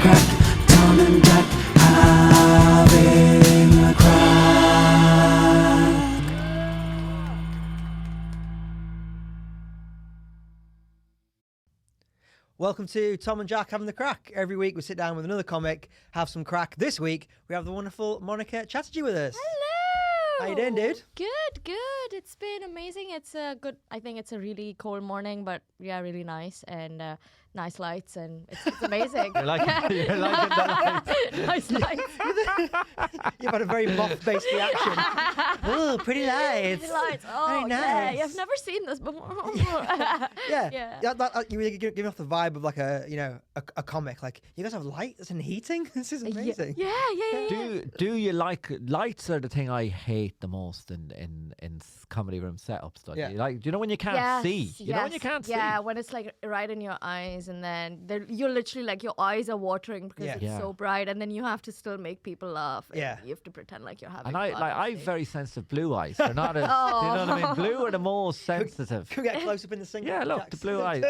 crack. Tom and Jack having a crack. Welcome to Tom and Jack Having the Crack. Every week we sit down with another comic, have some crack. This week we have the wonderful Monica Chaterjee with us. Hello. How you doing, dude? Good. It's been amazing. It's a good. I think it's a really cold morning, but yeah, really nice and nice lights, and it's amazing. You're liking the lights. Nice lights. You've had a very moth-based reaction. Oh, pretty lights. Pretty lights. Oh, very nice. yeah. I've never seen this before. Yeah. You really give off the vibe of like a comic. Like, you guys have lights and heating. This is amazing. Yeah. Do you like lights? Are the thing I hate the most in comedy room setups. Like, Yeah. do you know when you can't see? You know when you can't see. Yeah, when it's like right in your eyes, and then you're literally like your eyes are watering because it's so bright, and then you have to still make people laugh. And you have to pretend like you're having. And fun. I have very sensitive blue eyes. They're not as. Do you know what I mean? Blue are the most sensitive. Could we get close up in the sink? Yeah, look, the blue eyes.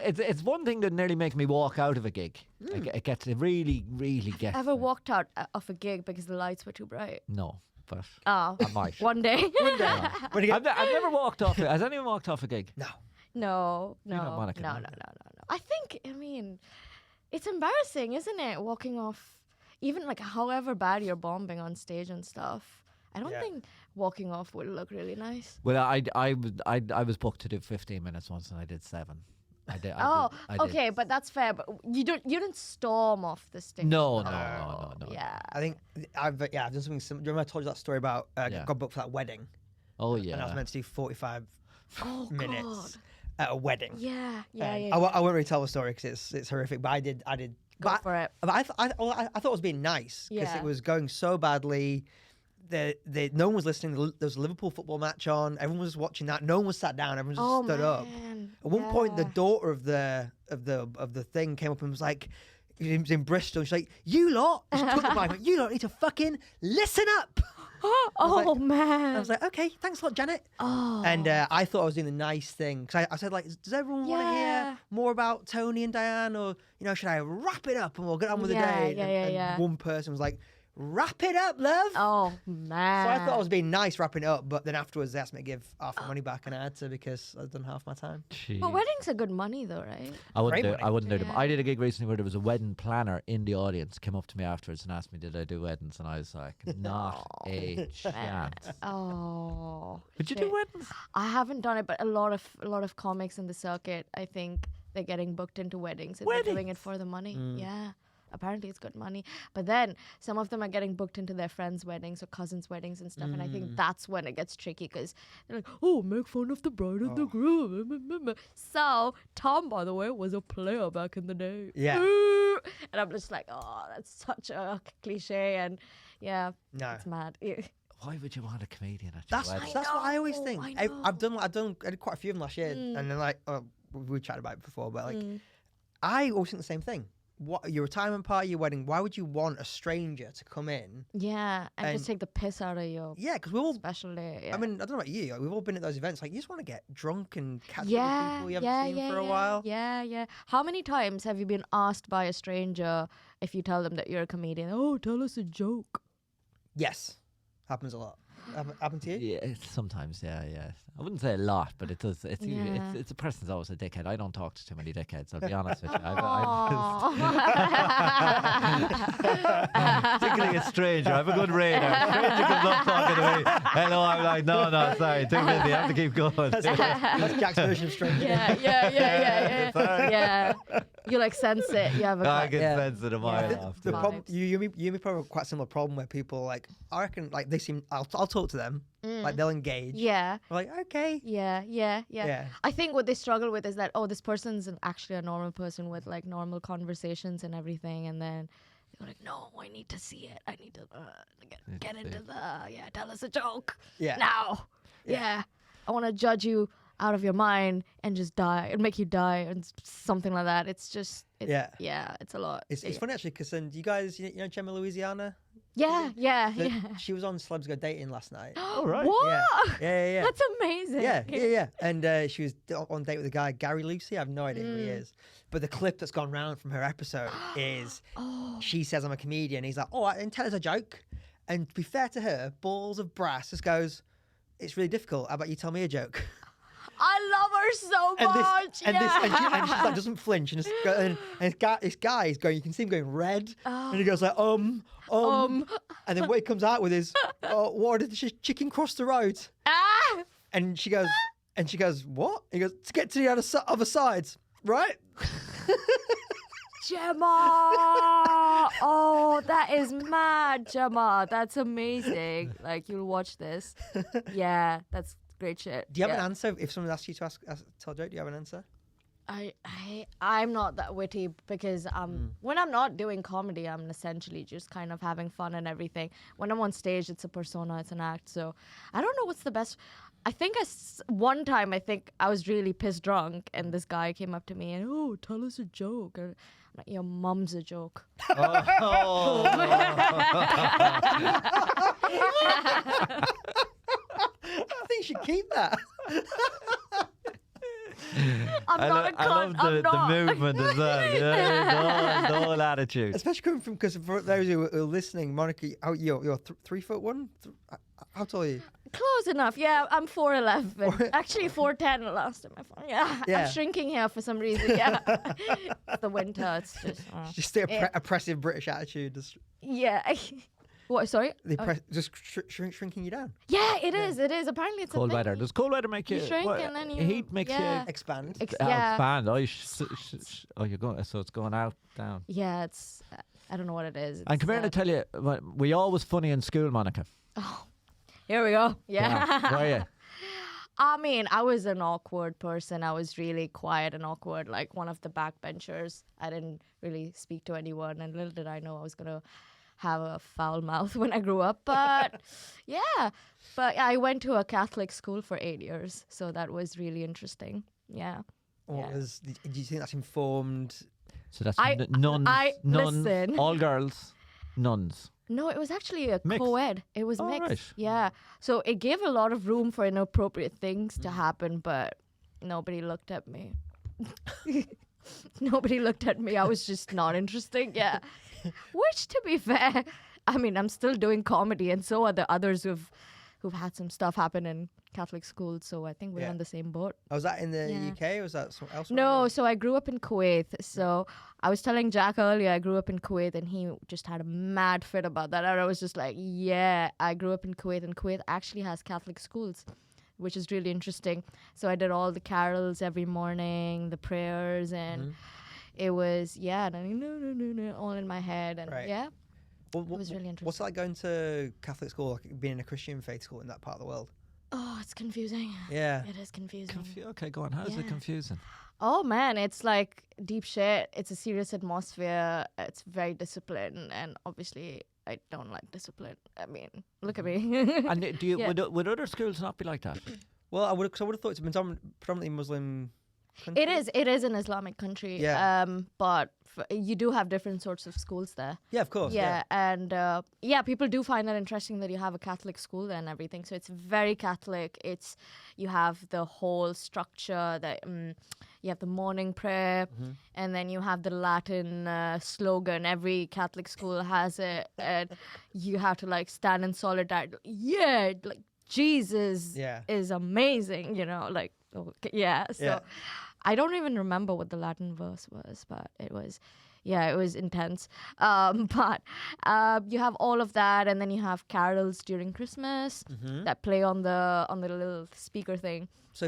It's one thing that nearly makes me walk out of a gig. It really gets. Ever walked out of a gig because the lights were too bright? No, but I might. One day. I've never walked off. Has anyone walked off a gig? No. not Monica, No. no. I mean, it's embarrassing, isn't it? Walking off, even like however bad you're bombing on stage and stuff. I don't think walking off would look really nice. Well, I was booked to do 15 minutes once, and I did 7. I did. Okay, but that's fair. But you didn't storm off the stage. No. Yeah. I think I've done something similar. Do you remember I told you that story about got booked for that wedding? Oh yeah. And I was meant to do 45 minutes at a wedding. Yeah. I won't really tell the story because it's horrific. But I did. Go for it. But I thought it was being nice because it was going so badly. No one was listening. There was a Liverpool football match on. Everyone was watching that. No one was sat down. Everyone just stood up. At one point, the daughter of the thing came up and was like, it was in Bristol. She's like, "You lot," she took the mic. and went, "You lot need to fucking listen up." Man. I was like, "Okay, thanks a lot, Janet." And I thought I was doing the nice thing because I said, like, "Does everyone want to hear more about Tony and Diane, or should I wrap it up and we'll get on with the day?" And one person was like, "Wrap it up, love." Oh man. So I thought I was being nice wrapping it up, but then afterwards they asked me to give half the money back, and I had to because I'd done half my time. Jeez. But weddings are good money though, right? I wouldn't do them. Yeah. I did a gig recently where there was a wedding planner in the audience, came up to me afterwards and asked me, did I do weddings? And I was like, not a chance. Oh. Did you do weddings? I haven't done it, but a lot of comics in the circuit, I think they're getting booked into weddings and they're doing it for the money. Yeah. Apparently it's good money. But then some of them are getting booked into their friends' weddings or cousins' weddings and stuff. And I think that's when it gets tricky because they're like, oh, make fun of the bride and the groom. So Tom, by the way, was a player back in the day. Yeah. And I'm just like, oh, that's such a cliche. And yeah, it's mad. Why would you want a comedian at your wedding? That's what I always think. I know. I did quite a few of them last year, and then like we chatted about it before, but like I always think the same thing. What your retirement party, your wedding? Why would you want a stranger to come in? Yeah, and just take the piss out of your because we all special day. Yeah. I mean, I don't know about you. Like, we've all been at those events. Like, you just want to get drunk and catch up with people you haven't seen for a while. Yeah. How many times have you been asked by a stranger if you tell them that you're a comedian? Oh, tell us a joke. Yes, happens a lot. Happened to you? Yeah, sometimes, yeah. I wouldn't say a lot, but it does. It's a person's always a dickhead. I don't talk to too many dickheads, I'll be honest with you. Particularly a stranger. I have a good radar. A stranger comes up talking to me. Hello, I'm like, no, sorry, too busy. I have to keep going. That's Jack's version of stranger. Yeah. You like sense it. You have a I can sense it a mile off. The problem, you and me probably have quite a similar problem where people like, I reckon, like, they seem, I'll talk to them, like they'll engage. Yeah. I'm like, okay. Yeah. I think what they struggle with is that, this person's actually a normal person with like normal conversations and everything, and then they're like, no, I need to see it. I need to get into tell us a joke. Yeah. Now. Yeah. I want to judge you out of your mind and just die and make you die and something like that. It's just, it's a lot. It's funny actually because you guys, you know Gemma Louisiana? Yeah. She was on Celebs Go Dating last night. Oh, right. What? Yeah. That's amazing. Yeah. And she was on a date with a guy, Gary Lucy. I have no idea who he is. But the clip that's gone round from her episode is she says, I'm a comedian. He's like, and tell us a joke. And to be fair to her, balls of brass just goes, it's really difficult. How about you tell me a joke? I love her so much. And she like, doesn't flinch. And this guy is going, you can see him going red. And he goes like, And then what he comes out with is, what did the chicken cross the road? Ah! And she goes, what? He goes, to get to the other side, right? Gemma! Oh, that is mad, Gemma. That's amazing. Like, you'll watch this. Yeah, that's great shit. Do you have an answer? If someone asks you to tell a joke, do you have an answer? I'm not that witty because when I'm not doing comedy, I'm essentially just kind of having fun and everything. When I'm on stage, it's a persona, it's an act. So I don't know what's the best. I think one time I was really pissed drunk and this guy came up to me and, tell us a joke. And I'm like, your mum's a joke. Oh. I think you should keep that. I'm not a cunt. I love the movement as well. Yeah, the whole attitude. Especially coming from, because for those who are listening, Monica, you're 3'1"? How tall are you? Close enough. Yeah, I'm 4'11". Actually, 4'10" last time I found. Yeah, Yeah. I'm shrinking here for some reason. Yeah, it's the winter. It's just. Just the oppressive British attitude. Yeah. What? Sorry. Just shrinking you down. Yeah, it is. It is. Apparently, it's Cold a thing. weather. Does cold weather make you shrink and then you heat makes you Expand. expand? Oh, you're going. So it's going out down. Yeah, it's. I don't know what it is. And come here to tell you, were you always funny in school, Monica? Oh, here we go. Yeah. Were you? I mean, I was an awkward person. I was really quiet and awkward, like one of the backbenchers. I didn't really speak to anyone, and little did I know I was gonna have a foul mouth when I grew up. But yeah, I went to a Catholic school for 8 years, so that was really interesting. Yeah. Do you think that's informed? So that's nuns, listen. All girls, nuns. No, it was actually a Mixed. co-ed. It was mixed. Right. Yeah. So it gave a lot of room for inappropriate things to happen, but nobody looked at me. Nobody looked at me. I was just not interesting. Yeah. Which, to be fair, I mean, I'm still doing comedy, and so are the others who've had some stuff happen in Catholic schools. So I think we're on the same boat. Oh, was that in the UK or was that somewhere else? No, so I grew up in Kuwait. So I was telling Jack earlier, I grew up in Kuwait, and he just had a mad fit about that. And I was just like, yeah, I grew up in Kuwait, and Kuwait actually has Catholic schools, which is really interesting. So I did all the carols every morning, the prayers, and it was, no, all in my head. And it was really interesting. What's it like going to Catholic school, like being in a Christian faith school in that part of the world? Oh, it's confusing. Yeah. It is confusing. Okay, go on. How is it confusing? Oh, man, it's like deep shit. It's a serious atmosphere. It's very disciplined. And obviously, I don't like discipline. I mean, look at me. And do you would other schools not be like that? Well, I would have thought it's been predominantly Muslim country. It is an Islamic country. Yeah. But you do have different sorts of schools there. Yeah, of course. Yeah, and people do find that interesting that you have a Catholic school there and everything. So it's very Catholic. You have the whole structure that you have the morning prayer, and then you have the Latin slogan. Every Catholic school has it, and you have to like stand in solidarity. Yeah, like Jesus is amazing. You know, like So I don't even remember what the Latin verse was, but it was intense. But you have all of that, and then you have carols during Christmas that play on the little speaker thing. So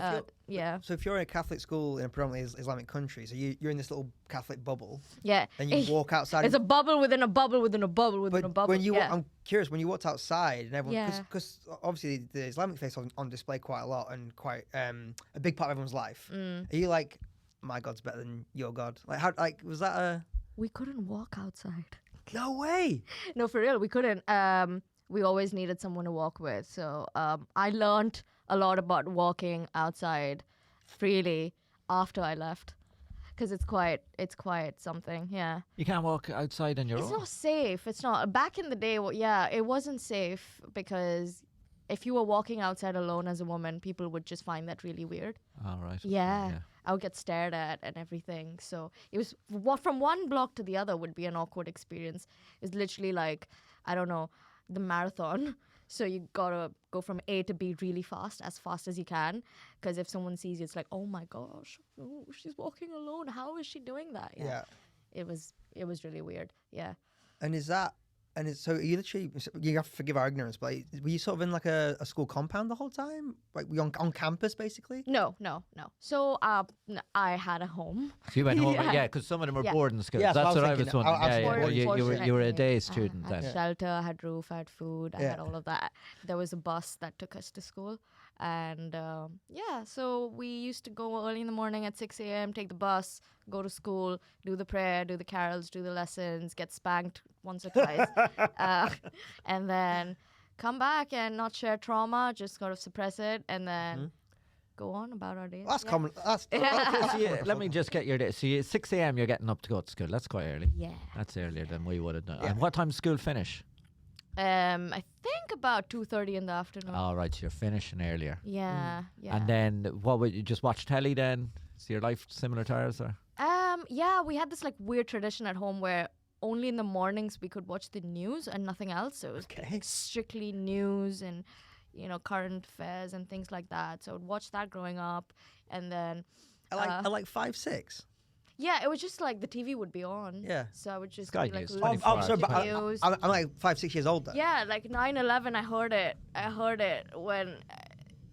if you're in a Catholic school in a predominantly Islamic country, so you're in this little Catholic bubble. Yeah. And you walk outside. It's a bubble within a bubble within a bubble within a bubble. When I'm curious, when you walked outside and everyone, because obviously the Islamic faith is on display quite a lot and quite a big part of everyone's life. Are you like, my God's better than your God? Like was that a? We couldn't walk outside. No way. No, for real, we couldn't. We always needed someone to walk with. So I learned a lot about walking outside freely after I left. because it's quite something. Yeah. You can't walk outside on your It's own. not safe. It's not. Back in the day, yeah, it wasn't safe because if you were walking outside alone as a woman, people would just find that really weird. All right. Yeah. I would get stared at and everything. So it was from one block to the other would be an awkward experience. It's literally like, I don't know, the marathon. So you gotta go from A to B really fast as you can. Because if someone sees you, it's like, oh my gosh, she's walking alone. How is she doing that? Yeah. It was really weird. Yeah. And is that, and it's, so you literally, you have to forgive our ignorance, but were you sort of in like a school compound the whole time? Like were you on campus basically? No. So I had a home. So you went home, Yeah. because some of them were Yeah. boarding schools. Yeah, so That's I was what I was thinking, wondering. I was Yeah. You were a day student I had then. shelter, I had roof, I had food, I Yeah. had all of that. There was a bus that took us to school. And so we used to go early in the morning at 6 a.m., take the bus, go to school, do the prayer, do the carols, do the lessons, get spanked once or twice, and then come back and not share trauma, just sort of suppress it, and then go on about our days. That's Yeah. common. That's So let me just get your day. So 6 a.m. you're getting up to go to school. That's quite early. Yeah. That's earlier than we would have done. Yeah. And what time does school finish? I think about 2:30 in the afternoon. All right, so you're finishing earlier. Yeah. And then what would you just watch telly then? Is your life similar to ours or? Yeah, we had this like weird tradition at home where only in the mornings we could watch the news and nothing else. So it was like, strictly news and current affairs and things like that. So I would watch that growing up, and then I like 5, 6. yeah, it was just like the TV would be on. Yeah. So I would just Sky be like News, listening 24 I'm sorry, to but the news. I'm like 5, 6 years old though. Yeah, like 9/11. I heard it when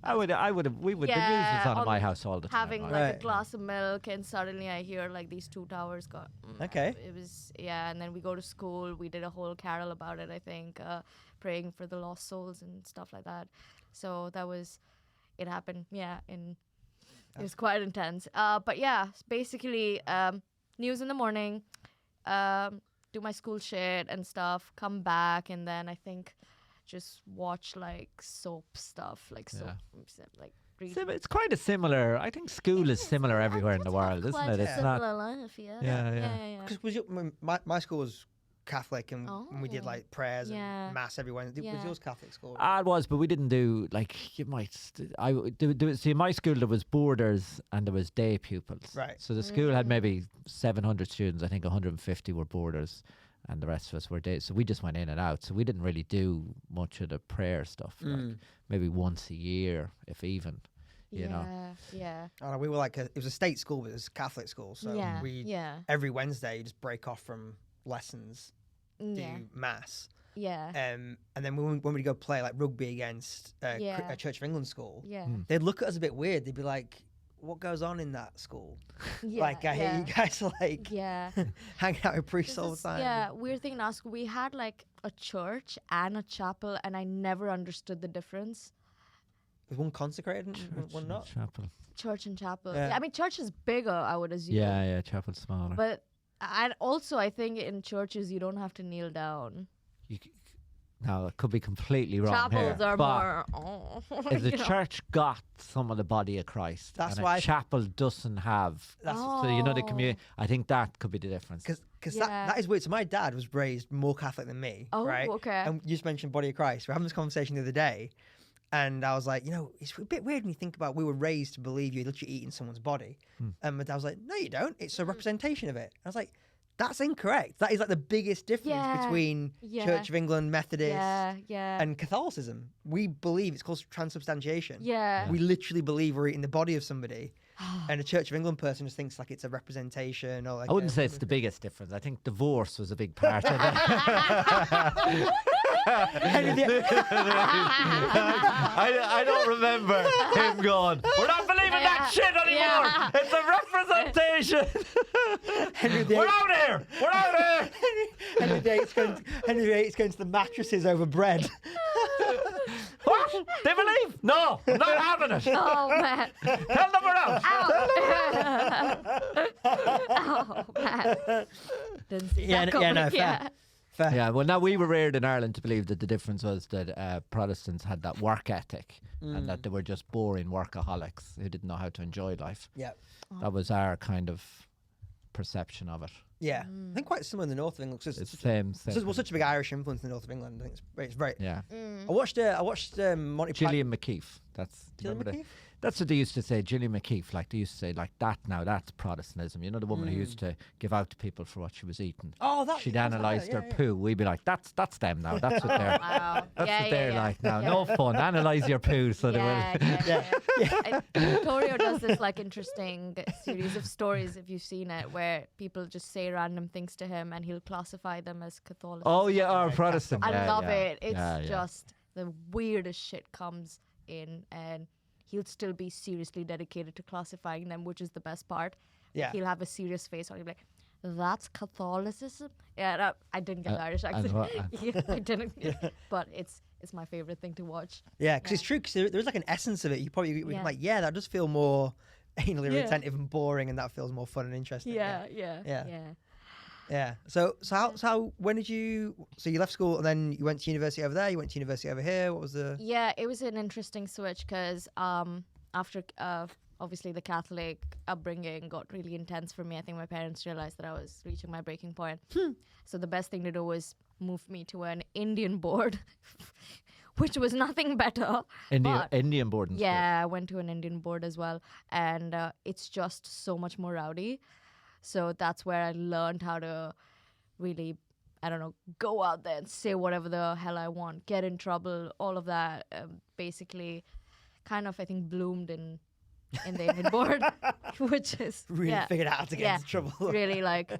We would. The news was on in on my house all the time. having right? like Right. a glass of milk, and suddenly I hear like these two towers go. Okay. It was and then we go to school. We did a whole carol about it. I think praying for the lost souls and stuff like that. So it happened. Yeah, it was quite intense. But yeah, basically news in the morning, do my school shit and stuff. Come back, and then I think just watch like soap stuff, like soap, like. Read. It's kind of similar. I think school is similar everywhere in the world, isn't it? It's not. Life, yeah. Yeah. Because my school was Catholic, and we did like prayers Yeah. and mass every Wednesday. Was Yeah. yours Catholic school? It was, but we didn't do like you might. I do. See, in my school there was boarders and there was day pupils. Right. So the school had maybe 700 students. I think 150 were boarders, and the rest of us were days. So we just went in and out. So we didn't really do much of the prayer stuff. Like maybe once a year, if even. You know. Yeah. I don't know, we were like it was a state school, but it was a Catholic school. So we every Wednesday you just break off from lessons, do mass. Yeah. And then when we'd go play like rugby against a Church of England school, they'd look at us a bit weird. They'd be like, "What goes on in that school?" Like I hear you guys are like hanging out with priests all the time. Yeah, weird thing in our school. We had like a church and a chapel, and I never understood the difference. Was one consecrated and one not? Chapel. Church and chapel. Yeah. I mean, church is bigger, I would assume. Yeah, chapel's smaller. But and also, I think in churches you don't have to kneel down. Now, it could be completely wrong Chapels here, are but more. if the church got some of the body of Christ, That's and why a chapel doesn't have, so the community. I think that could be the difference. Because that is weird. So my dad was raised more Catholic than me, Oh, right? okay. And you just mentioned body of Christ. We're having this conversation the other day, and I was like, it's a bit weird when you think about we were raised to believe you're literally eating someone's body. And my dad was like, no, you don't. It's a representation of it. I was like, that's incorrect. That is like the biggest difference between Church of England, Methodist, and Catholicism. We believe it's called transubstantiation. Yeah. We literally believe we're eating the body of somebody. And a Church of England person just thinks like it's a representation or like I wouldn't say it's the biggest difference. I think divorce was a big part of it. I don't remember him going, we're not believing that shit anymore. It's a representation. We're out here. We're out here. Henry VIII's going to the mattresses over bread. What? They believe? No, I'm not having it. Oh man. Tell them we're out. Oh man. Didn't see that coming. Fair. Yeah, well, now we were reared in Ireland to believe that the difference was that Protestants had that work ethic and that they were just boring workaholics who didn't know how to enjoy life. Yeah. That was our kind of perception of it. Yeah, I think quite similar in the north of England. Cause It's same. We're such a big Irish influence in the north of England. I think it's great. Yeah. I watched Monty Python. Gillian McKeith. Gillian McKeith? That's what they used to say. Gillian McKeith, like they used to say, like that. Now that's Protestantism. You know, the woman who used to give out to people for what she was eating. Oh, that. She'd analyse their poo. We'd be like, that's them now. That's what they're. Wow. That's what they're like now. Yeah. No fun. Analyse your poo so they will. Vittorio does this like interesting series of stories, if you've seen it, where people just say random things to him and he'll classify them as Catholic. Oh yeah, or Protestant. I Yeah, love yeah. it. It's Yeah, yeah. just the weirdest shit comes in, and he'll still be seriously dedicated to classifying them, which is the best part. Yeah. He'll have a serious face on. He'll be like, "That's Catholicism." Yeah, no, I didn't get the Irish accent. Yeah, I didn't. But it's my favorite thing to watch. Yeah, because it's true. Because there's like an essence of it. You probably Yeah. like, yeah, that does feel more anally Yeah. retentive and boring, and that feels more fun and interesting. Yeah. Yeah. So how when did you? So you left school and then you went to university over there. You went to university over here. What was the? Yeah, it was an interesting switch because after obviously the Catholic upbringing got really intense for me. I think my parents realized that I was reaching my breaking point. So the best thing to do was move me to an Indian board, which was nothing better. Indian boarding school. Yeah, I went to an Indian board as well, and it's just so much more rowdy. So that's where I learned how to really, I don't know, go out there and say whatever the hell I want, get in trouble, all of that. Basically, kind of, I think, bloomed in the Indian board, which is Really figured out how to get into trouble. Really, like,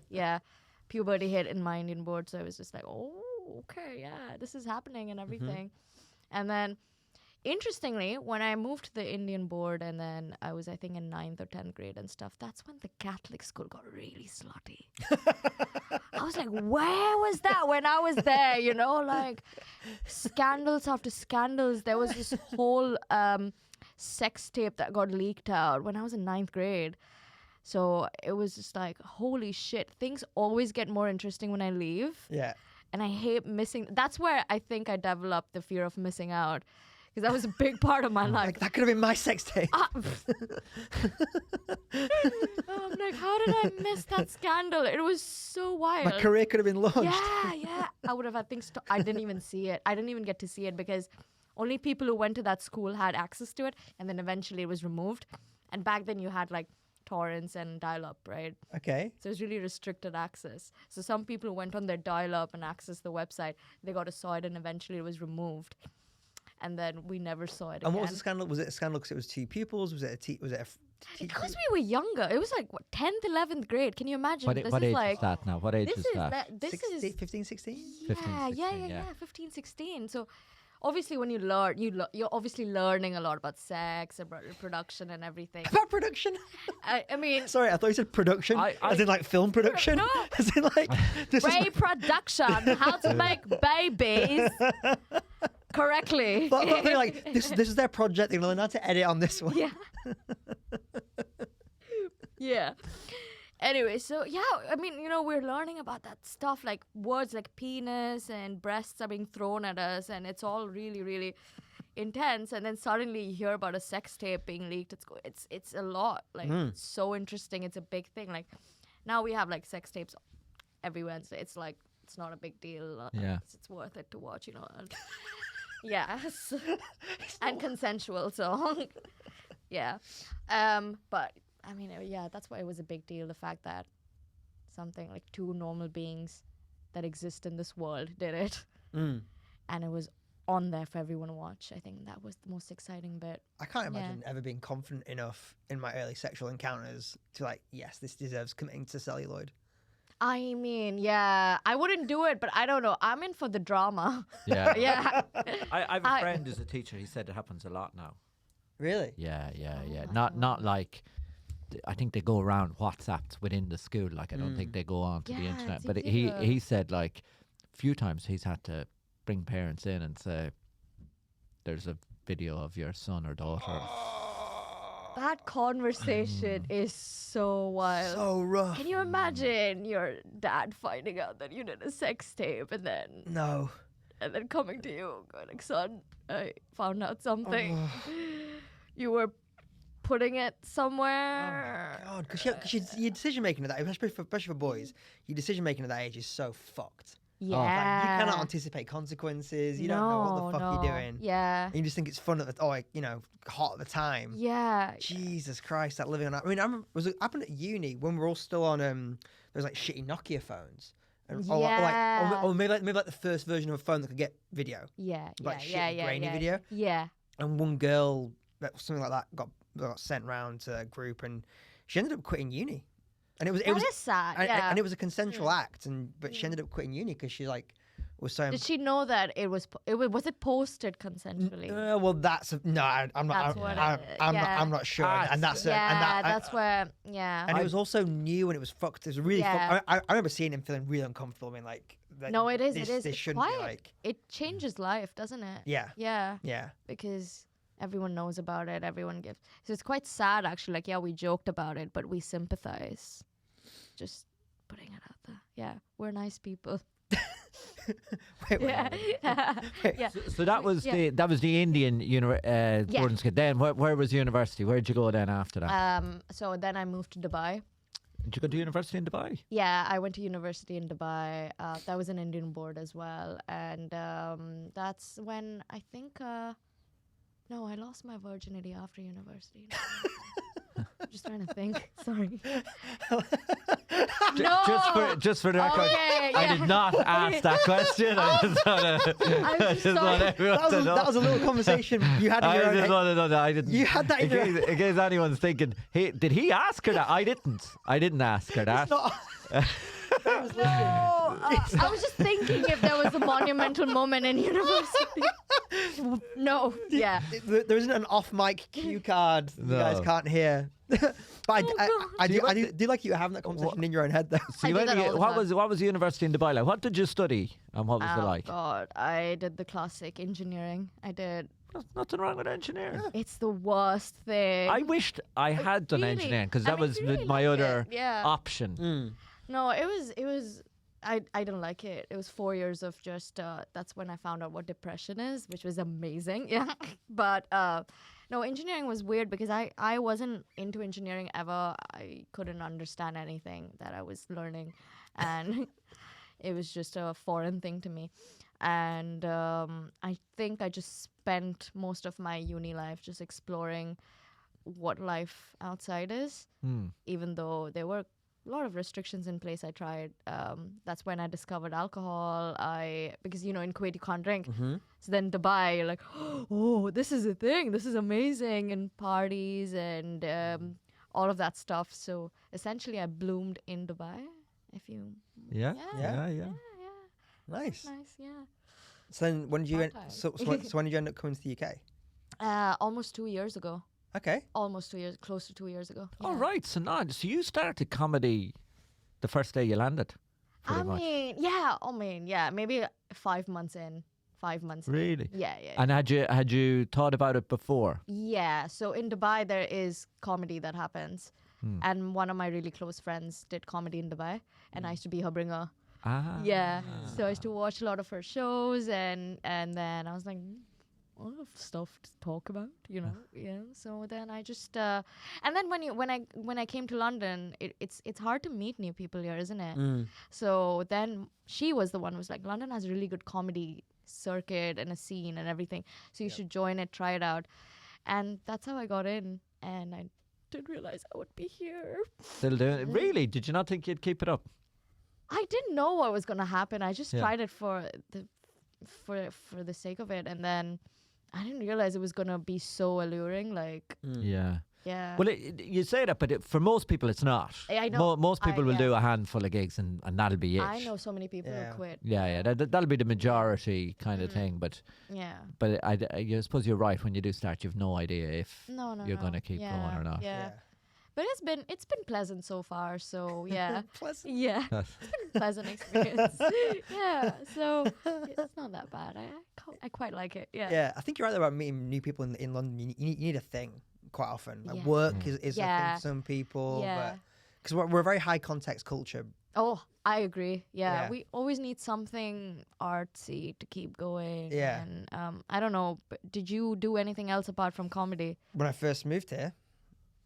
puberty hit in my Indian board, so I was just like, oh, okay, yeah, this is happening and everything. And then, interestingly, when I moved to the Indian board and then I was, I think, in 9th or 10th grade and stuff, that's when the Catholic school got really slutty. I was like, where was that when I was there? You know, like scandals after scandals. There was this whole sex tape that got leaked out when I was in 9th grade. So it was just like, holy shit, things always get more interesting when I leave. Yeah. And I hate missing. That's where I think I developed the fear of missing out. Because that was a big part of my life. Like that could have been my sex tape. I'm like, how did I miss that scandal? It was so wild. My career could have been launched. Yeah. I would have had things. I didn't even see it. I didn't even get to see it because only people who went to that school had access to it. And then eventually it was removed. And back then you had like torrents and dial-up, right? Okay. So it was really restricted access. So some people who went on their dial-up and accessed the website, they got to saw it and eventually it was removed. And then we never saw it again. And what was the scandal? Was it a scandal because it was two pupils? Was it a teacher? Because we were younger. It was like, what, 10th, 11th grade. Can you imagine? What age like, is that now? What age this is that? This 16, is 15, 16? 15, 16, yeah, 15, 16. So obviously when you learn, you're obviously learning a lot about sex, about reproduction and everything. About production? I mean... Sorry, I thought you said production. As in like film production? No. As in like... This is Reproduction. How to make babies correctly. like this is their project. They're going to learn how to edit on this one. Yeah. Yeah. Anyway, so yeah, I mean, you know, we're learning about that stuff, like words like penis and breasts are being thrown at us, and it's all really, really intense. And then suddenly you hear about a sex tape being leaked. It's a lot. Like, it's so interesting. It's a big thing. Like, now we have like sex tapes every Wednesday. It's like, it's not a big deal. Yeah. It's worth it to watch, you know. And yes. And consensual, so yeah. But I mean, yeah, that's why it was a big deal. The fact that something like two normal beings that exist in this world did it. And it was on there for everyone to watch. I think that was the most exciting bit. I can't imagine ever being confident enough in my early sexual encounters to like, yes, this deserves committing to celluloid. I mean, yeah, I wouldn't do it, but I don't know. I'm in for the drama. Yeah. Yeah. I have a friend who's a teacher. He said it happens a lot now. Really? Yeah. Not like, I think they go around WhatsApps within the school. Like, I don't think they go on to the internet. But he said like a few times he's had to bring parents in and say, there's a video of your son or daughter. That conversation is so wild. So rough. Can you imagine your dad finding out that you did a sex tape and then No. coming to you going like, son, I found out something. You were putting it somewhere. Oh my God, because your decision making at that, especially for boys, your decision making at that age is so fucked. Yeah. Like, you cannot anticipate consequences. You don't know what the fuck you're doing. Yeah. And you just think it's fun at the, hot at the time. Yeah. Jesus Christ, that living on that. I mean, I remember, it happened at uni when we were all still on, there was like shitty Nokia phones. And, or maybe like the first version of a phone that could get video. Yeah. Like Yeah. shitty grainy Yeah. video. Yeah. And one girl, something like that, got sent round to a group, and she ended up quitting uni. And it was sad. And it was a consensual act, but she ended up quitting uni because she was so. Did she know that it was it posted consensually? Well, that's I'm not. I'm not sure. And that's that's where. And it was also new, and it was fucked. It was really fucked. I remember seeing him feeling really uncomfortable. I mean, no, it is. This shouldn't be like. It changes life, doesn't it? Yeah. Yeah. Yeah. Because everyone knows about it. Everyone gives. So it's quite sad, actually. Like, we joked about it, but we sympathize. Just putting it out there. Yeah, we're nice people. Wait. Yeah. So that was the Indian boarding school. Then where was university? Where did you go then after that? So then I moved to Dubai. Did you go to university in Dubai? Yeah, I went to university in Dubai. That was an Indian board as well, and that's when I think. No, I lost my virginity after university. I'm just trying to think. Sorry. No. Just for the record, Okay, I did not ask that question. I just want everyone to know. That was a little conversation you had in your own head. I didn't. You had that in your in case anyone's thinking, hey, did he ask her that? I didn't ask her that. I was just thinking if there was a monumental moment in university. No, yeah. There isn't an off-mic cue card you guys can't hear. But I do like you having that conversation in your own head, though. So what was university in Dubai like? What did you study, and what was it like? God, I did the classic engineering. I did. There's nothing wrong with engineering. It's the worst thing. I wished I had done engineering because that was really my other option. option. No, it was. I didn't like it. It was 4 years of just. That's when I found out what depression is, which was amazing. Yeah, but no, engineering was weird because I wasn't into engineering ever. I couldn't understand anything that I was learning, and it was just a foreign thing to me. And I think I just spent most of my uni life just exploring what life outside is, even though there were a lot of restrictions in place. I tried. That's when I discovered alcohol. Because in Kuwait you can't drink. Mm-hmm. So then Dubai, you're like, oh, this is a thing. This is amazing, and parties and all of that stuff. So essentially, I bloomed in Dubai. If you, Yeah. Nice. Yeah. So then, when did you when did you end up coming to the UK? Almost 2 years ago. Okay. Almost 2 years, close to 2 years ago. All right, so you started comedy the first day you landed. I mean, maybe 5 months in. 5 months. Really? Yeah. And had you thought about it before? Yeah. So in Dubai there is comedy that happens, and one of my really close friends did comedy in Dubai, and I used to be her bringer. Ah. Yeah. So I used to watch a lot of her shows, and then I was like, a lot of stuff to talk about, Yeah. So then I just and then when I came to London, it's hard to meet new people here, isn't it? So then she was the one who was like, London has a really good comedy circuit and a scene and everything, so you should join it, try it out. And that's how I got in, and I didn't realize I would be here. Still doing it? Really? Did you not think you'd keep it up? I didn't know what was gonna happen. I just tried it for the sake of it, and then I didn't realize it was gonna be so alluring. Like, yeah. Well, you say that, but for most people, it's not. I know. Most people will do a handful of gigs, and that'll be it. I know so many people who quit. Yeah. That'll be the majority kind of thing. But I suppose you're right. When you do start, you've no idea if you're going to keep going or not. Yeah. But it's been pleasant so far. So yeah. Pleasant. Yeah. It's been a pleasant experience. Yeah. So it's not that bad. I quite like it. Yeah. Yeah. I think you're right about meeting new people in London. You need a thing quite often. Like work is a thing for some people. Yeah. Because we're a very high context culture. Oh, I agree. Yeah. We always need something artsy to keep going. Yeah. And I don't know. But did you do anything else apart from comedy? When I first moved here,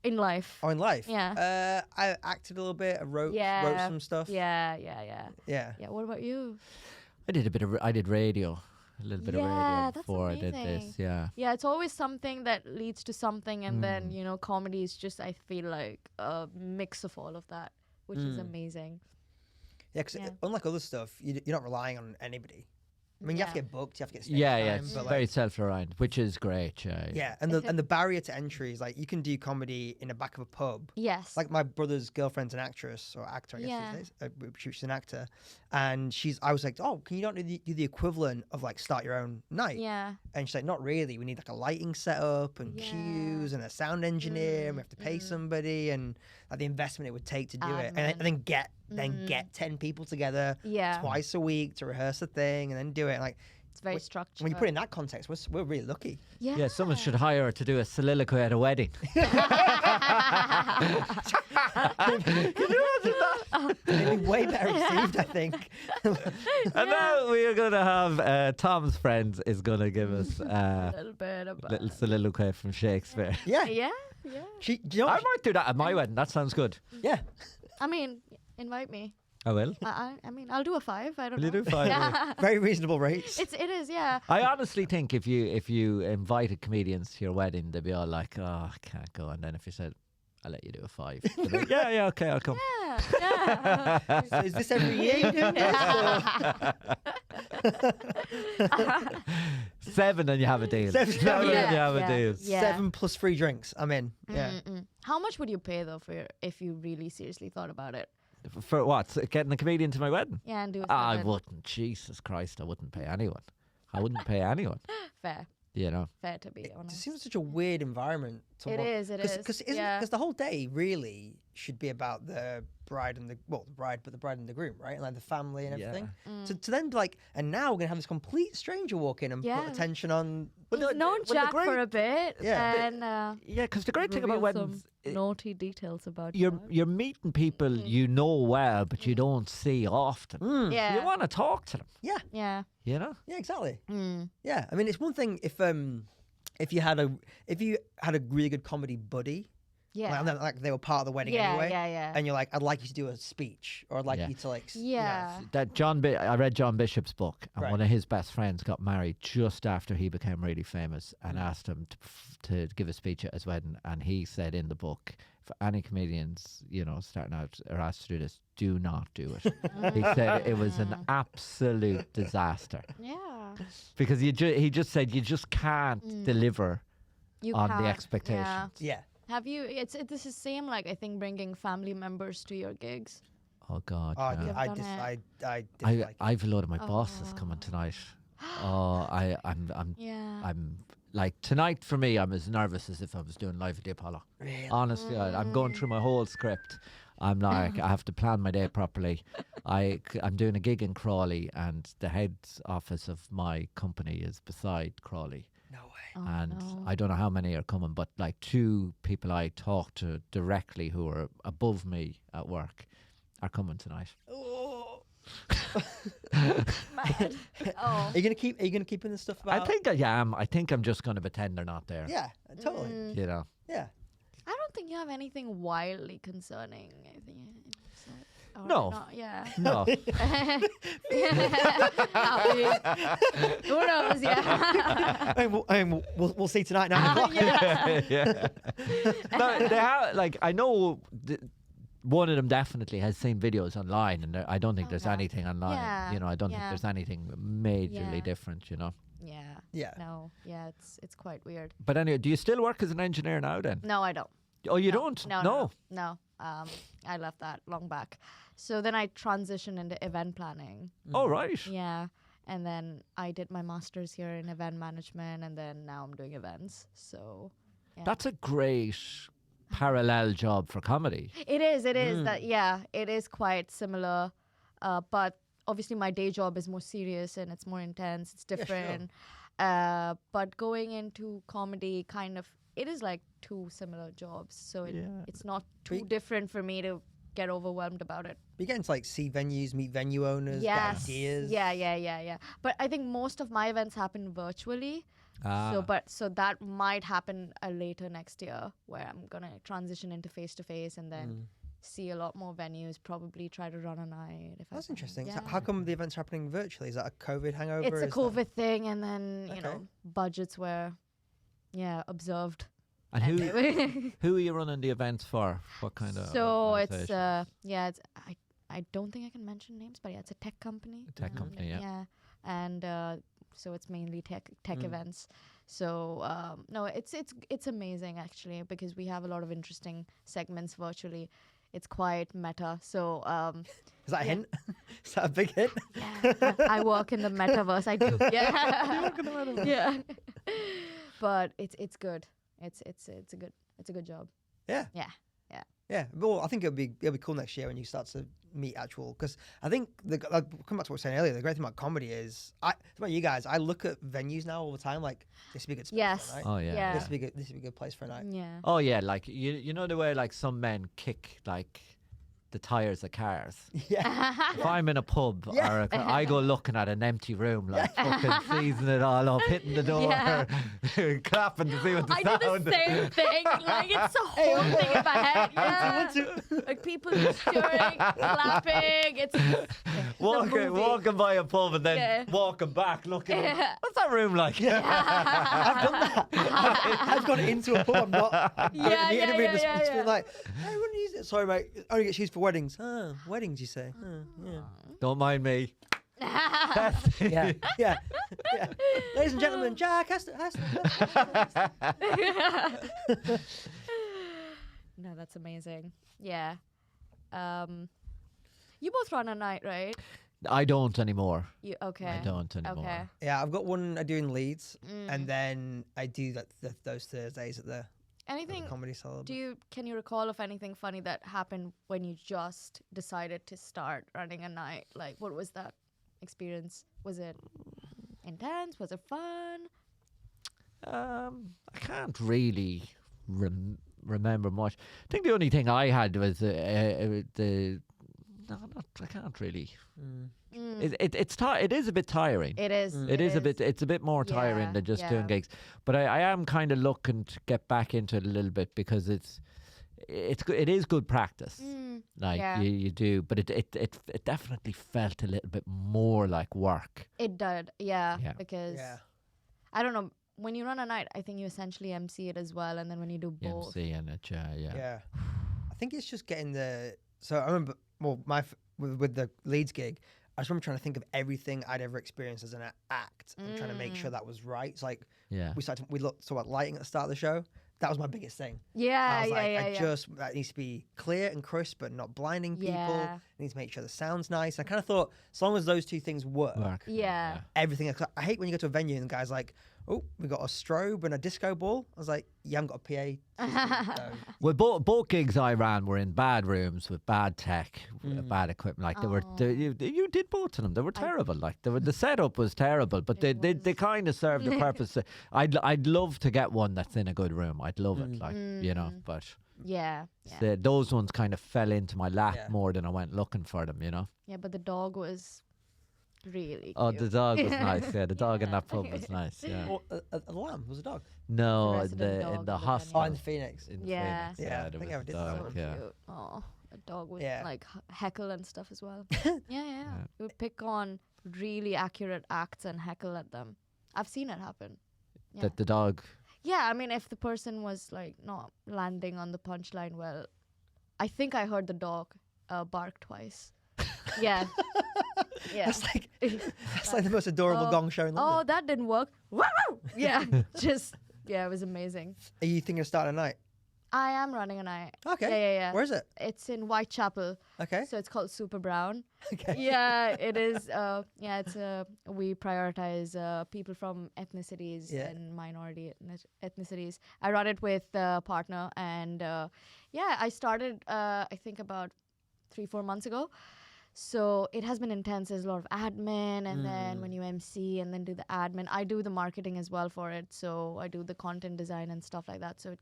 in life? Oh, in life? Yeah. I acted a little bit. I wrote some stuff. Yeah. Yeah. What about you? I did radio. A little bit of radio that's before I did amazing. this. Yeah. Yeah, it's always something that leads to something, and then comedy is just, I feel like, a mix of all of that, which is amazing. Yeah, because unlike other stuff, you're not relying on anybody. I mean, you have to get booked, you have to get stage Yeah, time, it's but very self-reliant, which is great. yeah, and the barrier to entry is like you can do comedy in the back of a pub. Yes. Like my brother's girlfriend's an actress or actor, I guess these days. She's an actor, and I was like, oh, can you not do the equivalent of like start your own night? Yeah. And she's like, not really. We need like a lighting setup and cues and a sound engineer, and we have to pay somebody, and like the investment it would take to do it, and then get 10 people together twice a week to rehearse a thing and then do it. Like, it's very structured. when you put it in that context, we're really lucky. Yeah. Someone should hire her to do a soliloquy at a wedding. Can you imagine that? It'd be way better received, I think. And now we are going to have Tom's friend is going to give us a little bit of little soliloquy from Shakespeare. Yeah. Yeah. Do you know I what might do that at my wedding. That sounds good. yeah. I mean, invite me. I will. I mean, I'll do a 5. I don't Will know. you do 5? Yeah. Very reasonable rates. It is, yeah. I honestly think if you invited comedians to your wedding, they'd be all like, "Oh, I can't go." And then if you said, "I'll let you do a 5," they'd be like, yeah, okay, I'll come. Yeah. So is this every year you do this? Or? 7 and you have a deal. 7 and you have a yeah. deal. Yeah. 7 plus free drinks. I'm in. Yeah. How much would you pay though if you really seriously thought about it? For what? Getting a comedian to my wedding? Yeah, and do it. I wouldn't. Jesus Christ, I wouldn't pay anyone. I wouldn't pay anyone. Fair. You know. Fair to be It honest. seems such a weird environment. It is. Because the whole day really should be about the bride and the bride and the groom, right? And like the family and everything. To then be like, and now we're gonna have this complete stranger walk in and put attention on. We've known Jack for a bit, and Yeah, because the great thing about revealed weddings, some naughty details about you're meeting people you know well, but you don't see often. Yeah. You want to talk to them. Yeah. Yeah. You know. Yeah. Exactly. Yeah. I mean, it's one thing if you had a really good comedy buddy. Yeah. Like they were part of the wedding anyway. Yeah. And you're like, I'd like you to do a speech, or I'd like you to like. Yeah. That I read John Bishop's book, and Right. one of his best friends got married just after he became really famous, and asked him to give a speech at his wedding, and he said in the book, for any comedians, starting out are asked to do this, do not do it. He said it was an absolute disaster Yeah. because he just said you just can't deliver on the expectations. Yeah. Have you? This is same like I think bringing family members to your gigs. Oh God! Oh, no. I dislike. I've a load of my bosses coming tonight. Oh, I'm like tonight for me. I'm as nervous as if I was doing Live at the Apollo. Really? Honestly, I'm going through my whole script. I'm like, I have to plan my day properly. I'm doing a gig in Crawley, and the head office of my company is beside Crawley. No way. And I don't know how many are coming, but like 2 people I talk to directly who are above me at work are coming tonight. Oh. Mad. Are you gonna keep in the stuff about? I think I am. I think I'm just going to pretend they're not there. Yeah, totally. You know. Yeah. I don't think you have anything wildly concerning. I think. No. Not, yeah. No. Who knows? Yeah. We'll see tonight. 9 o'clock. Yeah. No, they have, like, I know one of them definitely has seen videos online, and I don't think there's anything online. Yeah. I don't think there's anything majorly different. Yeah. Yeah. No. Yeah. It's quite weird. But anyway, do you still work as an engineer now? Then? No, I don't. Oh, you don't? No. I left that long back. So then I transitioned into event planning. Oh, right. Yeah. And then I did my master's here in event management, and then now I'm doing events. So yeah. That's a great parallel job for comedy. It is. That it is quite similar. But obviously my day job is more serious and it's more intense. It's different. Yeah, but going into comedy it is like 2 similar jobs. So it's not too different for me to get overwhelmed about it. But you get to like see venues, meet venue owners, get ideas. Yeah. But I think most of my events happen virtually. So that might happen later next year, where I'm gonna transition into face to face, and then see a lot more venues. Probably try to run a night. That's interesting. Yeah. So how come the event's happening virtually? Is that a COVID hangover? It's a Is COVID thing, and then you Okay. know budgets were, observed. And Anyway. who are you running the events for? What kind of? So it's organisation? I don't think I can mention names, but yeah, it's a tech company. A tech company, yeah. Yeah, and so it's mainly tech events. So no, it's amazing actually, because we have a lot of interesting segments virtually. It's quite meta. So that a hint? Is that a big hint? yeah, I work in the metaverse. I do. Yeah. Yeah. But it's good. It's a good job. Yeah. Yeah. Yeah, well, I think it'll be cool next year when you start to meet actual. Because I think I'll come back to what I was saying earlier. The great thing about comedy is, about you guys, I look at venues now all the time. Like, this would be a good space Yes. for a night. Oh yeah. Yeah. This would be good. This would be a good place for a night. Yeah. Oh yeah, like you know the way like some men kick like the tires of cars. Yeah, If I'm in a pub or I go looking at an empty room, like fucking seasoning it all up, hitting the door, Yeah. clapping to see what the I sound. do the same thing. Like, it's a whole thing in my head. Yeah. Like people cheering, clapping. It's Walking by a pub and then walking back, looking. Yeah. What's that room like? I've done that. I've gone into a pub. I'm not. Yeah, the interview and yeah, it's yeah. been like, hey, wouldn't use it. Sorry, mate. Only gets used for weddings. Weddings, you say? Yeah. Don't mind me. Yeah. Ladies and gentlemen, Jack Hester. No, that's amazing. Yeah. You both run a night, right? I don't anymore. You okay? I don't anymore. Okay. Yeah, I've got one I do in Leeds, and then I do those Thursdays at the Anything? Comedy Cellar. Can you recall of anything funny that happened when you just decided to start running a night? Like, what was that experience? Was it intense? Was it fun? I can't really remember much. I think the only thing I had was the. No, I can't really. It is a bit tiring. It is. It is a bit. It's a bit more tiring Yeah, than just yeah. doing gigs. But I am kind of looking to get back into it a little bit because it is good practice. Like yeah. you do, but it definitely felt a little bit more like work. It did, yeah. Yeah. Because Yeah. I don't know. When you run a night, I think you essentially MC it as well, and then when you do both, MC and it, yeah. Yeah. I think it's just getting the. So I remember, well, with the Leeds gig, I just remember trying to think of everything I'd ever experienced as an act and trying to make sure that was right. It's like Yeah. we looked about lighting at the start of the show. That was my biggest thing. yeah, I was like, yeah. that needs to be clear and crisp, but not blinding people. Yeah. It needs to make sure the sound's nice. I kind of thought, as long as those two things work. Yeah. Everything else. I hate when you go to a venue and the guy's like, "Oh, we got a strobe and a disco ball." I was like, "You haven't got a PA system, so." Well, both gigs I ran were in bad rooms with bad tech, bad equipment. Like you did both of them. They were terrible. Like the setup was terrible, but they kind of served the purpose. I'd love to get one that's in a good room. I'd love it. Like you know, but Yeah. those ones kind of fell into my lap Yeah. more than I went looking for them. You know. Yeah, but the dog was really cute. Oh, the dog was nice. Yeah, the dog in that pub was nice. Yeah. Or a lamb was a dog. No, resident dog in in the the hostel. Oh, in Phoenix. in Yeah. Phoenix, Yeah, I there think was I a did dog, that one. yeah. Cute. Oh, a dog would Yeah. like heckle and stuff as well. yeah. It would pick on really accurate acts and heckle at them. I've seen it happen. Yeah. The dog. Yeah, I mean, if the person was like not landing on the punchline well, I think I heard the dog bark twice. Yeah. Yeah. That's like the most adorable gong show in London. Oh, that didn't work. Wow! Yeah. It was amazing. Are you thinking of starting a night? I am running a night. Okay. Yeah. Where is it? It's in Whitechapel. Okay. So it's called Super Brown. Okay. Yeah, it is. It's we prioritize people from ethnicities Yeah. and minority ethnicities. I run it with a partner, and I started I think about 3-4 months ago. So it has been intense. There's a lot of admin, and then when you MC and then do the admin, I do the marketing as well for it. So I do the content design and stuff like that. So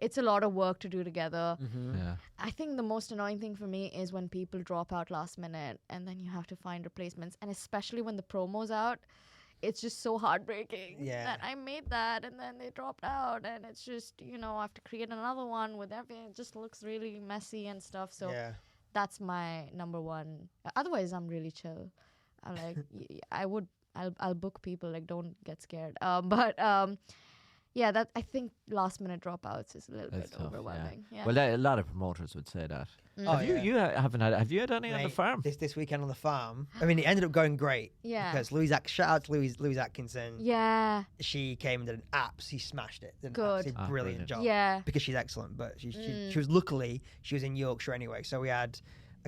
it's a lot of work to do together. Yeah. I think the most annoying thing for me is when people drop out last minute and then you have to find replacements. And especially when the promo's out, it's just so heartbreaking Yeah. that I made that and then they dropped out, and it's just, I have to create another one with everything. It just looks really messy and stuff. So Yeah. that's my number one. Otherwise, I'm really chill. I'm like, I'll book people. Like, don't get scared. Yeah, that I think last minute dropouts is a little That's bit tough, overwhelming. Yeah. Well, a lot of promoters would say that. Oh, Have you have you had any on the Mate, farm? This weekend on the farm. I mean, it ended up going great. Yeah. Because shout out to Louise Atkinson. Yeah. She came and did an she smashed it. Did an Good. absolutely brilliant Brilliant. job. Yeah. Because she's excellent, but she was luckily she was in Yorkshire anyway. So we had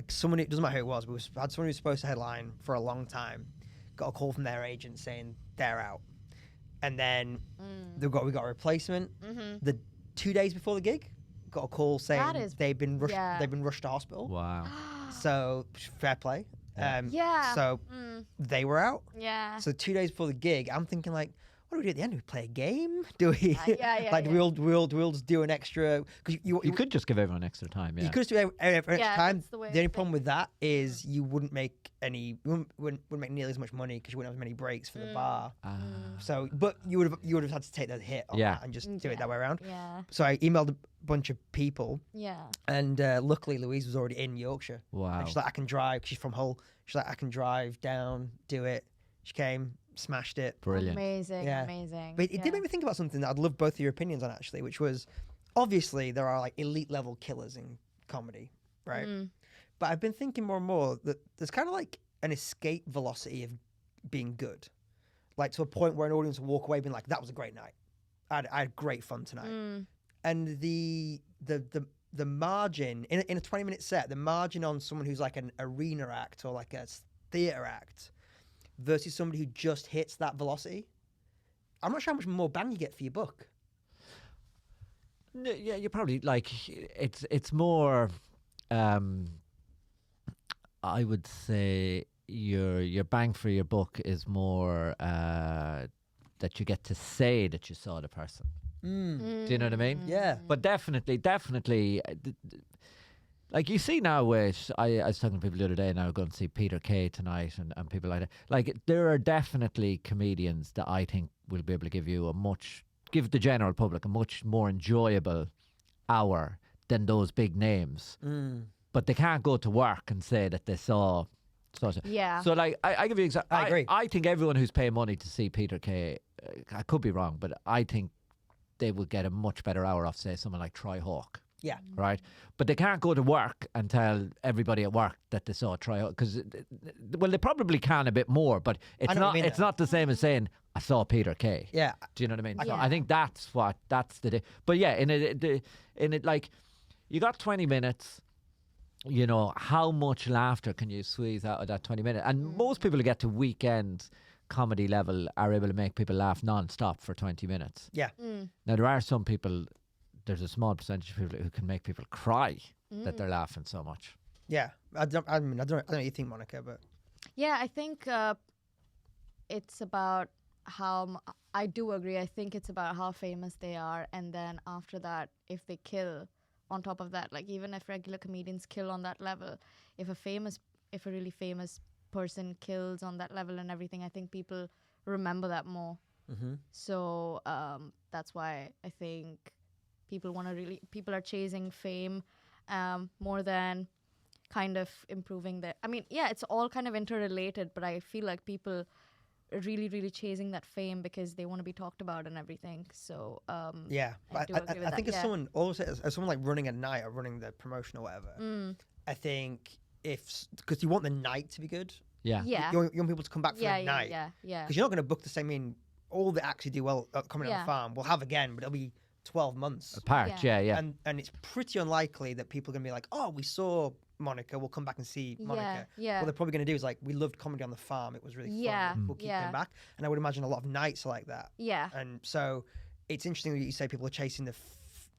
someone. It doesn't matter who it was. We had someone who was supposed to headline for a long time. Got a call from their agent saying they're out, and then we got a replacement. The 2 days before the gig, got a call saying they've been rushed to hospital. Wow. So fair play. Yeah. So they were out. Yeah. So 2 days before the gig, I'm thinking like, what do we do at the end? Do we play a game? Do we? Yeah. We'll just do an extra because You could just give everyone extra time. Yeah. you could just do every extra time. that's the way The only of problem with that is you wouldn't make wouldn't make nearly as much money because you wouldn't have as many breaks for the bar. So, but you would have had to take the hit on that and just do it that way around. Yeah. So I emailed a bunch of people, Yeah. and luckily Louise was already in Yorkshire. Wow. And she's like, I can drive. 'Cause she's from Hull. She's like, I can drive down, do it. She came, smashed it. Brilliant. Amazing. Yeah. Amazing. But it did make me think about something that I'd love both of your opinions on, actually, which was obviously there are like elite level killers in comedy, right? But I've been thinking more and more that there's kind of like an escape velocity of being good, like to a point where an audience will walk away being like, that was a great night. I had great fun tonight. And the margin in a 20-minute set, the margin on someone who's like an arena act or like a theatre act versus somebody who just hits that velocity, I'm not sure how much more bang you get for your book. Yeah, you probably like it's more. I would say your bang for your buck is more that you get to say that you saw the person. Do you know what I mean? Yeah. But definitely, like you see now with, I was talking to people the other day, and I was going to see Peter Kay tonight and people like that. Like there are definitely comedians that I think will be able to give the general public a much more enjoyable hour than those big names. But they can't go to work and say that they saw. Yeah. So like, I give you an example. I agree. I think everyone who's paying money to see Peter Kay, I could be wrong, but I think they would get a much better hour off, say, someone like Troy Hawk. Yeah. Right? But they can't go to work and tell everybody at work that they saw Troy Hawk, because, well, they probably can a bit more, but it's not the same as saying, I saw Peter Kay. Yeah. Do you know what I mean? So Yeah. I think that's the... But yeah, in it, like, you got 20 minutes... You know, how much laughter can you squeeze out of that 20 minutes? And most people who get to weekend comedy level are able to make people laugh non-stop for 20 minutes. Yeah. Now, there are some people, there's a small percentage of people who can make people cry that they're laughing so much. Yeah. I don't know what you think, Monica, but... Yeah, I think it's about how... I do agree. I think it's about how famous they are. And then after that, if they kill... On top of that, like even if regular comedians kill on that level, if a really famous person kills on that level and everything, I think people remember that more. So that's why I think people are chasing fame more than kind of improving their. I mean, yeah, it's all kind of interrelated, but I feel like people are really, really chasing that fame because they want to be talked about and everything. So yeah, I do agree with I think that, as someone also as someone like running a night or running the promotion or whatever, I think because you want the night to be good, Yeah. you want people to come back for the night, Yeah. because you're not going to book the same. I mean, all the acts who do well coming on the farm will have again, but it'll be 12 months Apart, yeah. and it's pretty unlikely that people are going to be like, oh, we saw Monica, we'll come back and see Monica. Yeah. What they're probably going to do is like, we loved comedy on the farm, it was really fun, we'll keep them back. And I would imagine a lot of nights are like that. Yeah. And so it's interesting that you say people are chasing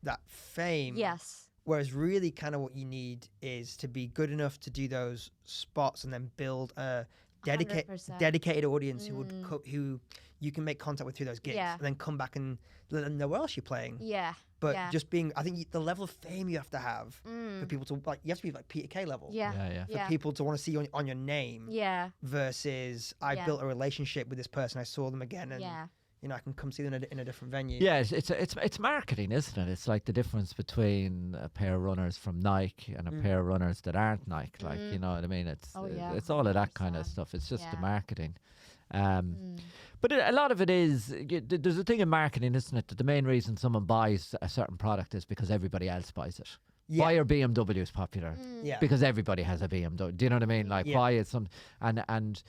that fame. Yes. Whereas really kind of what you need is to be good enough to do those spots and then build a 100%. dedicated audience who you can make contact with through those gigs, Yeah. and then come back and let them know where else you're playing. Yeah. But Yeah. just being, I think the level of fame you have to have for people to like, you have to be like Peter Kay level. Yeah. For people to want to see you on your name. Yeah. Versus I Yeah. built a relationship with this person. I saw them again, and Yeah. you know I can come see them in a different venue. Yeah, it's marketing, isn't it? It's like the difference between a pair of runners from Nike and a pair of runners that aren't Nike. Like, you know what I mean? It's it's all of that kind of 100%. stuff. It's just the Yeah. marketing. But a lot of it is, there's a thing in marketing, isn't it, that the main reason someone buys a certain product is because everybody else buys it. Yeah. Why are BMWs popular? Yeah. Because everybody has a BMW. Do you know what I mean? Like, Yeah. why is some... And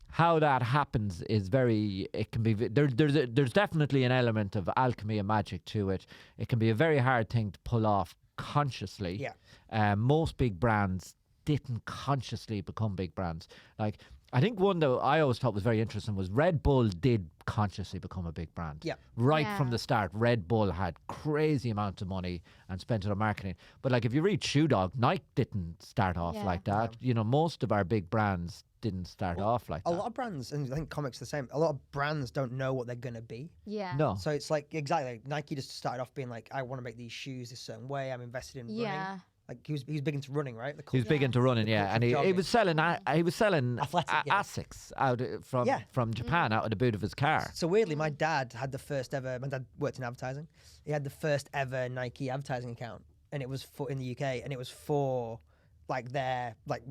how that happens is very... It can be... There's definitely an element of alchemy and magic to it. It can be a very hard thing to pull off consciously. Yeah. Most big brands didn't consciously become big brands. Like... I think one that I always thought was very interesting was Red Bull did consciously become a big brand. Yeah. Right Yeah. from the start, Red Bull had crazy amounts of money and spent it on marketing. But like if you read Shoe Dog, Nike didn't start off Yeah. like that. You know, most of our big brands didn't start off like A that. lot of brands, and I think comics are the same. A lot of brands don't know what they're gonna be. Yeah. No. So it's like exactly like Nike just started off being like, I want to make these shoes this certain way. I'm invested in running. Yeah. Like he was big into running, right? He was big Yeah. into running, The yeah, culture and of he jogging. was selling Athletic, yeah. Asics out from Yeah. Japan out of the boot of his car. So weirdly, my dad had the first ever. My dad worked in advertising. He had the first ever Nike advertising account, and it was for in the UK, and it was for like their like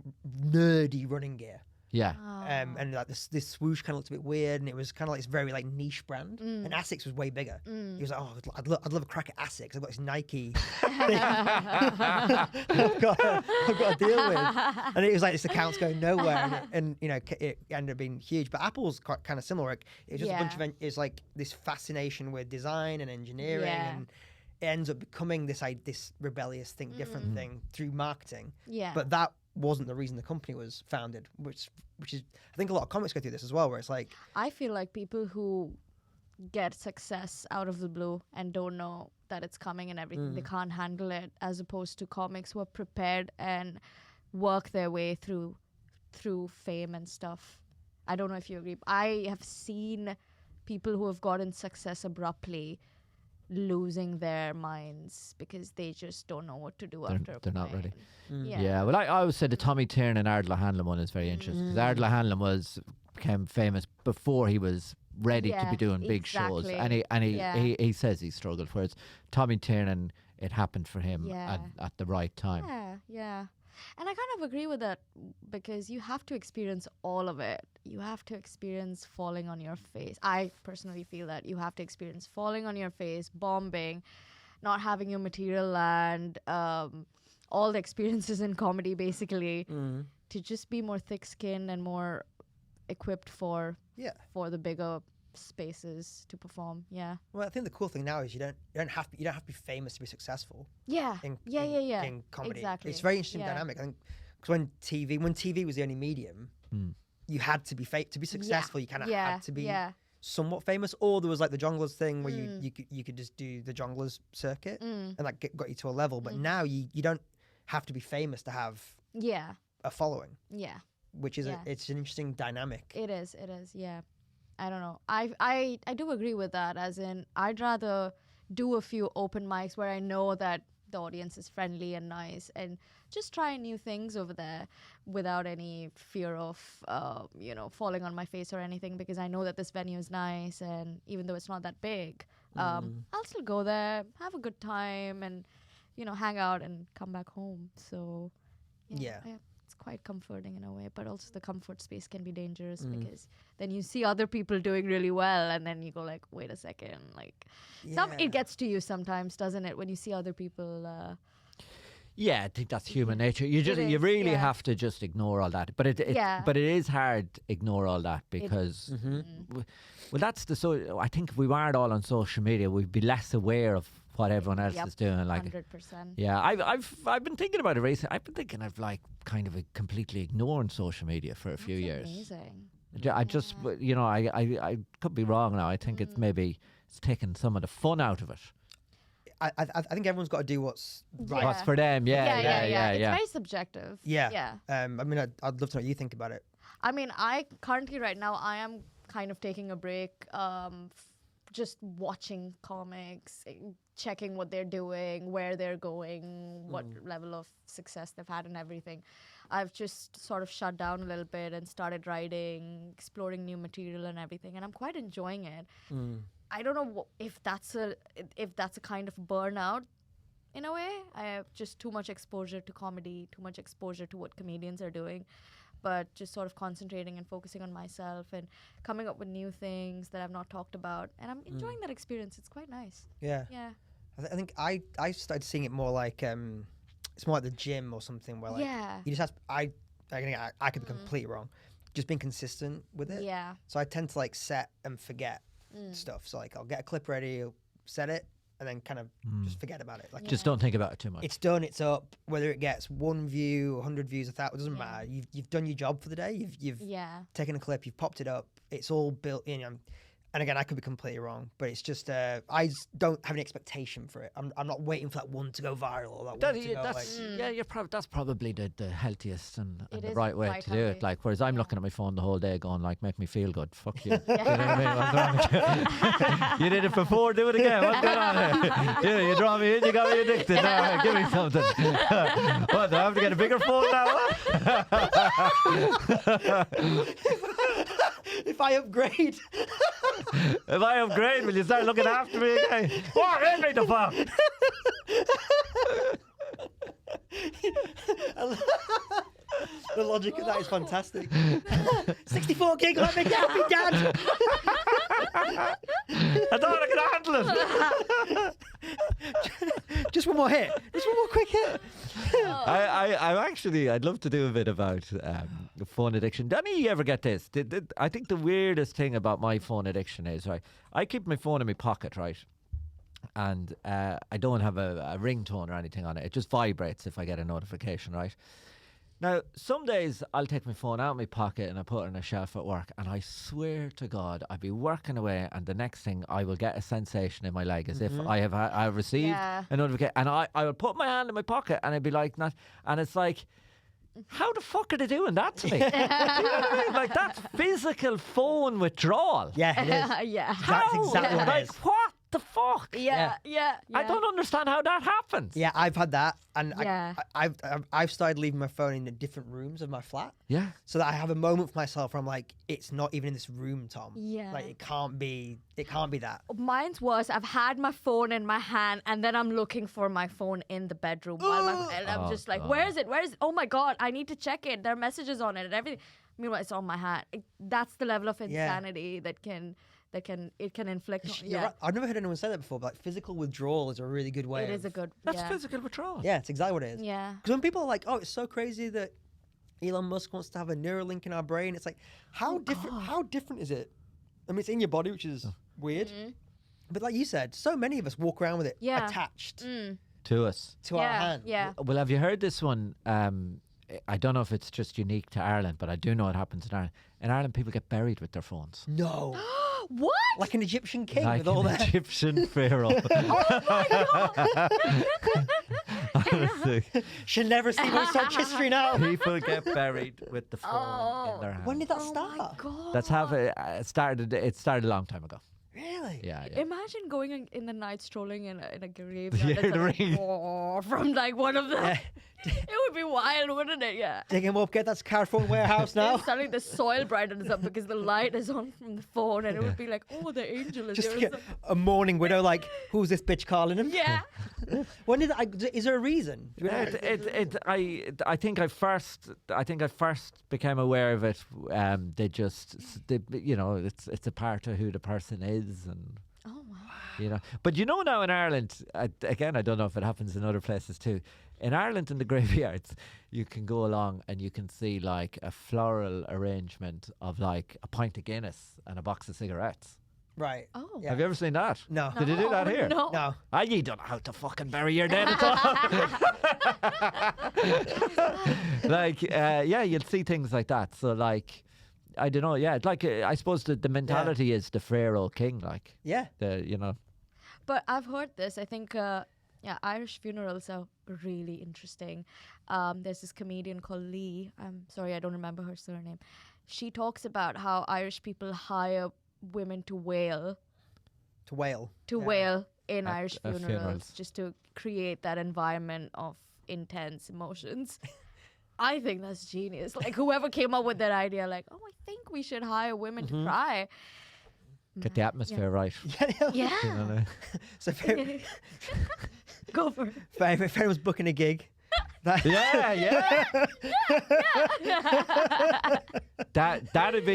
nerdy running gear. Yeah. And like this swoosh kind of looked a bit weird, and it was kind of like this very like niche brand. And Asics was way bigger. He was like, "Oh, I'd love a crack at Asics. I've got this Nike thing I've got to deal with." And it was like this account's going nowhere, and you know it ended up being huge. But Apple's kind of similar. Like, it was just a bunch of it's like this fascination with design and engineering, Yeah. and it ends up becoming this rebellious, think different thing through marketing. Yeah. But that wasn't the reason the company was founded, which is I think a lot of comics go through this as well, where it's like I feel like people who get success out of the blue and don't know that it's coming and everything, they can't handle it, as opposed to comics who are prepared and work their way through fame and stuff. I don't know if you agree. I have seen people who have gotten success abruptly losing their minds because they just don't know what to do after a they're not point. ready. Yeah. Yeah, well, I always said the Tommy Tiernan and Ardla Hanlon one is very interesting because Ardla Hanlon became famous before he was ready to be doing big shows, exactly. and Yeah. he says he struggled. Whereas Tommy Tiernan, it happened for him Yeah. at the right time. Yeah. And I kind of agree with that because you have to experience all of it. You have to experience falling on your face. I personally feel that you have to experience falling on your face, bombing, not having your material land, all the experiences in comedy basically, to just be more thick-skinned and more equipped for the bigger spaces to perform. Yeah. Well, I think the cool thing now is you don't have to be famous to be successful. Yeah. In comedy, Exactly. it's a very interesting Yeah. dynamic. I think because when TV was the only medium, you had to be to be successful. You kind of had to be somewhat famous, or there was like the Jongleurs thing where you could just do the Jongleurs circuit and that got you to a level. But now you don't have to be famous to have a following. Yeah. Which is it's an interesting dynamic. It is. Yeah. I don't know. I do agree with that. As in, I'd rather do a few open mics where I know that the audience is friendly and nice, and just try new things over there without any fear of falling on my face or anything, because I know that this venue is nice, and even though it's not that big, I'll still go there, have a good time, and hang out and come back home. So it's quite comforting in a way, but also the comfort space can be dangerous because then you see other people doing really well, and then you go like, wait a second, like it gets to you sometimes, doesn't it, when you see other people Yeah, I think that's human nature. You really have to just ignore all that. But it is hard to ignore all that because well, that's I think if we weren't all on social media, we'd be less aware of what everyone else is doing. Like 100%. Yeah, I've been thinking about it recently. I've been thinking of like kind of completely ignoring social media for a few years. Amazing. I just I could be wrong now. I think it's taken some of the fun out of it. I think everyone's got to do what's right. What's for them? Yeah. It's very subjective. Yeah. I mean, I'd love to know what you think about it. I mean, I currently right now I am kind of taking a break just watching comics, checking what they're doing, where they're going, what level of success they've had and everything. I've just sort of shut down a little bit and started writing, exploring new material and everything, and I'm quite enjoying it. I don't know if that's a kind of burnout in a way. I have just too much exposure to comedy, too much exposure to what comedians are doing, but just sort of concentrating and focusing on myself and coming up with new things that I've not talked about, and I'm enjoying that experience. It's quite nice. Yeah. I think I started seeing it more like it's more like the gym or something where like you just have I could be completely wrong, just being consistent with it. Yeah. So I tend to like set and forget stuff. So like I'll get a clip ready, set it, and then kind of just forget about it. Like Just don't think about it too much. it's done, it's up. Whether it gets 1 view, 100 views, 1,000, it doesn't matter. You've done your job for the day. You've taken a clip, you've popped it up. It's all built in. And again, I could be completely wrong, but it's just I just don't have any expectation for it. I'm not waiting for that one to go viral or that one to go like. That's probably the healthiest and It the is right way quite to do it. healthy. Like, whereas I'm looking at my phone the whole day going like, make me feel good. Fuck you. You know what I mean? What's wrong with you? You did it before, do it again. What's going on here? You draw me in, you got me addicted. Now, give me something. What, do I have to get a bigger phone now? If I upgrade, If I upgrade, will you start looking after me again? What? Hand me the fuck? the logic of that is fantastic. 64 gig, let me get me, Dad. I thought I could handle it. Just one more hit. Just one more quick hit. I'd love to do a bit about phone addiction. Do any of you ever get this? I think the weirdest thing about my phone addiction is, right, I keep my phone in my pocket, right? And I don't have a ringtone or anything on it. It just vibrates if I get a notification, right? Now, some days I'll take my phone out of my pocket and I put it on a shelf at work, and I swear to God, I'll be working away, and the next thing I will get a sensation in my leg as if I have received a notification, and I will put my hand in my pocket and I'd be like, and it's like, how the fuck are they doing that to me? Do you know what I mean? Like, that's physical phone withdrawal. Yeah, it is. Yeah. That's exactly what it Like, is. what the fuck? Yeah. I don't understand how that happens. Yeah, I've had that, and Yeah. I've started leaving my phone in the different rooms of my flat, Yeah. so that I have a moment for myself where I'm like, it's not even in this room, Tom. Yeah. Like it can't be that. Mine's worse. I've had my phone in my hand, and then I'm looking for my phone in the bedroom and I'm just like, where is it? Where is it? Oh my God, I need to check it. There are messages on it and everything. Meanwhile, it's on my hand. That's the level of insanity that can inflict. You're right. I've never heard anyone say that before, but like physical withdrawal is a really good way. It is a good. That's physical withdrawal. Yeah, it's exactly what it is. Yeah. Because when people are like, "Oh, it's so crazy that Elon Musk wants to have a Neuralink in our brain," it's like, how different is it? I mean, it's in your body, which is weird. But like you said, so many of us walk around with it attached To us. to our hand. Yeah. Well, have you heard this one? I don't know if it's just unique to Ireland, but I do know it happens in Ireland. In Ireland, people get buried with their phones. No. What? Like an Egyptian king Like with all an that. Egyptian pharaoh. Honestly, She'll never see my such history now. people get buried with the phone in their hand. When did that Oh start? my God. That's how it started. It started a long time ago. Really? Yeah. Imagine going in the night, strolling in a graveyard Yeah, that's the like, ring. from like one of the. Yeah. It would be wild, wouldn't it? Yeah. Dig him up, get that car from warehouse now. And suddenly the soil brightens up because the light is on from the phone, and it would be like, oh, the angel is Just here. get a mourning widow like, who's this bitch calling him? Yeah. When did is there a reason? I think I first became aware of it. It's a part of who the person is, and Oh wow. But now in Ireland, again, I don't know if it happens in other places too. In Ireland, in the graveyards, you can go along and you can see like a floral arrangement of like a pint of Guinness and a box of cigarettes. Right. Oh. Yeah. Have you ever seen that? No. Did you do that here? No. No. You don't know how to fucking bury your dead at all. You'll see things like that. So like, I don't know. Yeah, it's like I suppose the mentality is the pharaoh king. Like, Yeah. But I've heard this. I think, Irish funerals are really interesting. There's this comedian called Lee. I'm sorry, I don't remember her surname. She talks about how Irish people hire women to wail wail. to wail in At- Irish at funerals, funerals. just to create that environment of intense emotions. I think that's genius. Like whoever came up with that idea, like, oh, I think we should hire women to cry. Get the atmosphere right. Yeah. You know, like- So if, Go for it. if anyone's booking a gig, that, that'd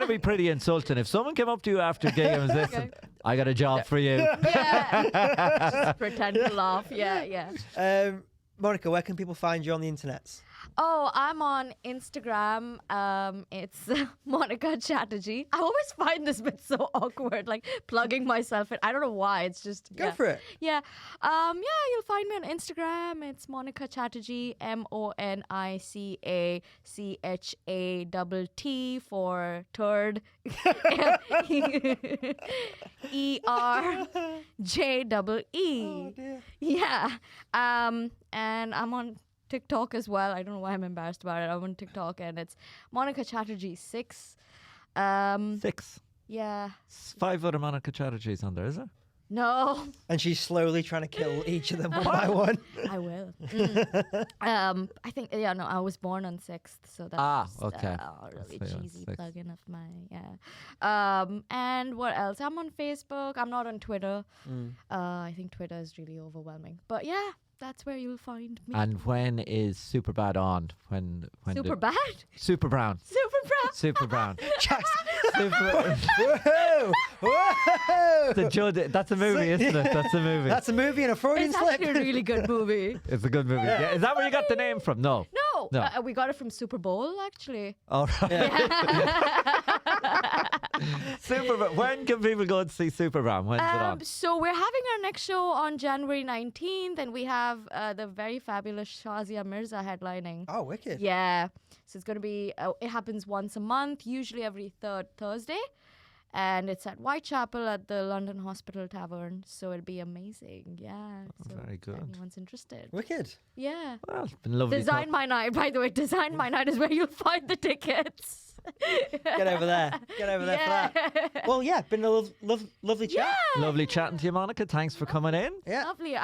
be pretty insulting if someone came up to you after a gig and was, listen, I got a job for you. Yeah. Just pretend to laugh. Yeah. Monica, where can people find you on the internet? Oh, I'm on Instagram. It's Monica Chaterjee. I always find this bit so awkward, like plugging myself in. I don't know why. It's just Go for it. Yeah. You'll find me on Instagram. It's Monica Chaterjee, MonicAChatt for turd. ERJEE. Oh dear. Yeah. And I'm on TikTok as well. I don't know why I'm embarrassed about it. I'm on TikTok and it's Monica Chaterjee 6. 6. Yeah. 5 other Monica Chatterjees on there, is there? No, And she's slowly trying to kill each of them one by one. I will. I think, I was born on 6th, so that's okay. a really That's why you're on cheesy 6th. plug-in of my, and what else? I'm on Facebook. I'm not on Twitter. I think Twitter is really overwhelming. But yeah, that's where you'll find me. And when is Superbad on? When Super bad? Super Brown. Super brown. Super Brown. Jackson. Super, Whoa! Whoa! the judge. That's a movie, isn't it? That's a movie. That's a movie and a Freudian It's slip. actually a really good movie. It's a good movie. Yeah. Is that where you got the name from? No. No, No. we got it from Super Bowl, actually. All right. Super. When can people go and see Super Brown? When's it on? So we're having our next show on January 19th, and we have the very fabulous Shazia Mirza headlining. Oh, wicked. Yeah, so it's going to be, it happens once a month, usually every third Thursday. And it's at Whitechapel at the London Hospital Tavern. So it'll be amazing. Yeah. So very good. If anyone's interested. Wicked. Yeah. Well, it's been lovely. Design My Night, by the way. Design My Night is where you'll find the tickets. Get over there. Get over there for that. Well, yeah, been a lovely chat. Lovely chatting to you, Monica. Thanks for coming in. Yeah, Lovely.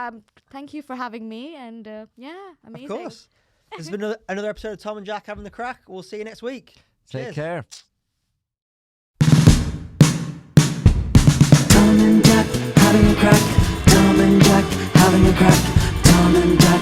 Thank you for having me. And amazing. of course. This has been another episode of Tom and Jack Having the Crack. We'll see you next week. Take Cheers. care. Tom and Jack having a crack. Tom and Jack having a crack. Tom and Jack